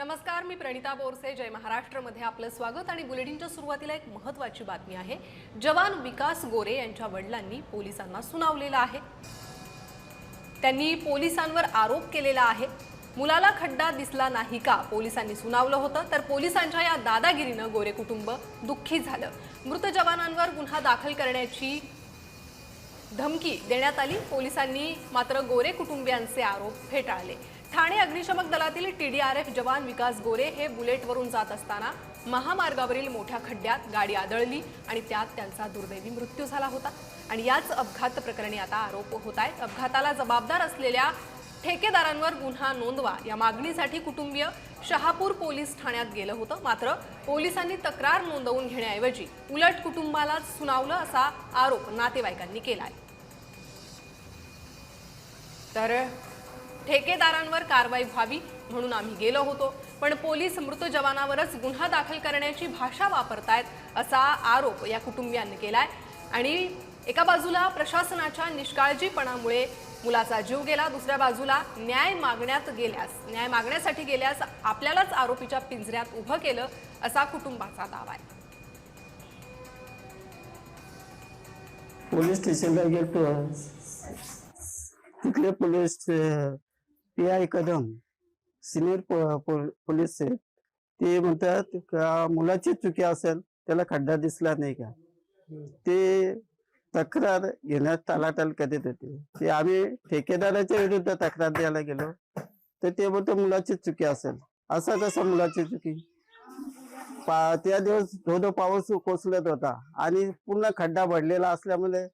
नमस्कार, मी प्रणिता बोरसे. जय महाराष्ट्रमध्ये आपलं स्वागत. आणि बुलेटिनच्या सुरुवातीला एक महत्त्वाची बातमी आहे. जवान विकास गोरे यांच्या वडिलांनी पोलिसांना सुनावलेलं आहे. त्यांनी पोलिसांवर आरोप केलेला आहे. मुलाला खड्डा दिसला नाही का पोलिसांनी सुनावलं होतं, तर पोलिसांच्या या दादागिरीनं गोरे कुटुंब दुःखी झालं. मृत जवानांवर गुन्हा दाखल करण्याची धमकी देण्यात आली. पोलिसांनी मात्र गोरे कुटुंबियांचे आरोप फेटाळले. ठाणे अग्निशमक दलातील TDRF जवान विकास गोरे हे बुलेटवरून जात असताना महामार्गावरील मोठ्या खड्ड्यात गाडी आदळली आणि त्यात त्यांचा दुर्दैवी मृत्यू झाला होता. आणि याच अपघात प्रकरणी आता आरोप होत आहेत. अपघाताला जबाबदार असलेल्या ठेकेदारांवर गुन्हा नोंदवा या मागणीसाठी कुटुंबीय शहापूर पोलीस ठाण्यात गेलं होतं. मात्र पोलिसांनी तक्रार नोंदवून घेण्याऐवजी उलट कुटुंबालाच सुनावलं असा आरोप नातेवाईकांनी केलाय. तर ठेकेदारांवर कारवाई व्हावी म्हणून आम्ही गेलो होतो, पण पोलीस मृत जवानावरच गुन्हा दाखल करण्याची भाषा वापरतायत असा आरोप या कुटुंबियांनी केलाय. आणि एका बाजूला प्रशासनाच्या निष्काळजीपणामुळे मुलाचा जीव गेला, दुसऱ्या बाजूला न्याय मागण्यासाठी गेल्यास आपल्यालाच आरोपीच्या पिंजऱ्यात उभं केलं असा कुटुंबाचा दावा आहे. पोलीस स्टेशनला गेलो. तिथले police PI Kadam senior police आहेत. ते म्हणतात का मुलाची चुकी असेल, त्याला खड्डा दिसला नाही का, ते तक्रार घेण्यात टाळाटाळ करीत होते. ते आम्ही ठेकेदाराच्या विरुद्ध तक्रार द्यायला गेलो तर ते म्हणतो मुलाची चुकी असेल. असं कसं मुलाची चुकी? त्या दिवस धोधो पाऊस कोसळत होता आणि पूर्ण खड्डा भरलेला असल्यामुळे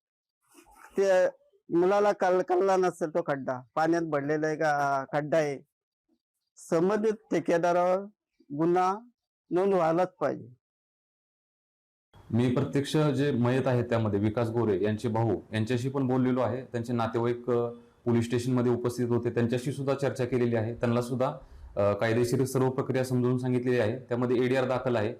ते मुलाला कळला नसेल तो खड्डा पाण्यात भरलेला आहे का खड्डा आहे. संबंधित ठेकेदारावर गुन्हा नोंद व्हायलाच पाहिजे. मी प्रत्यक्ष जे मयत आहेत त्यामध्ये विकास गोरे यांचे भाऊ यांच्याशी पण बोललेलो आहे. त्यांचे नातेवाईक पोलीस स्टेशनमध्ये उपस्थित होते, त्यांच्याशी सुद्धा चर्चा केलेली आहे. त्यांना सुद्धा कायदेशीर सर्व प्रक्रिया समजावून सांगितलेली आहे. त्यामध्ये ADR दाखल आहे.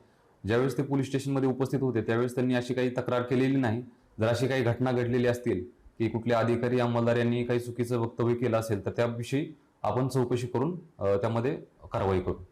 ज्यावेळेस ते पोलीस स्टेशनमध्ये उपस्थित होते त्यावेळेस त्यांनी अशी काही तक्रार केलेली नाही. जर अशी काही घटना घडलेली असतील की कुठल्या अधिकारी अंमलदार यांनी काही चुकीचं वक्तव्य केलं असेल तर त्याविषयी आपण चौकशी करून त्यामध्ये कारवाई करू.